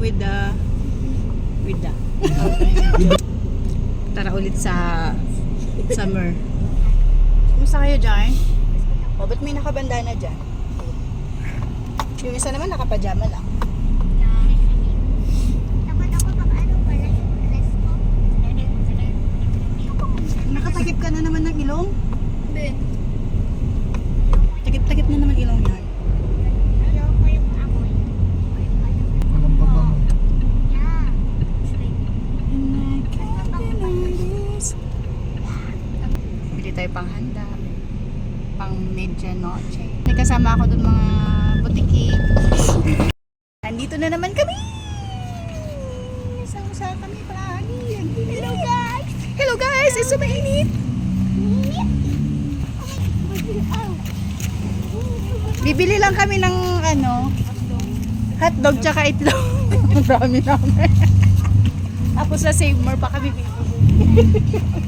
with the tara ulit sa summer. Kumusta kayo dyan? O, ba't may nakabandana dyan? Yung isa naman nakapajama lang. Dapat ako pag ano pala yung dress ko. Nakatakip ka na naman ng ilong? Ben. Takip-takip na naman ilong yan. Ayoko yung amoy. Walang babango. Yeah. Bili tayo pang handa. Pang medianoche. May kasama ako dun mga butiki. Andito na naman kami! Sama-sama kami palagi. Hello guys! Hello guys! It's so mainit! Bibili lang kami ng ano, hotdog tsaka itlog. Ang dami namin. Tapos sa Save More pa kami bibili.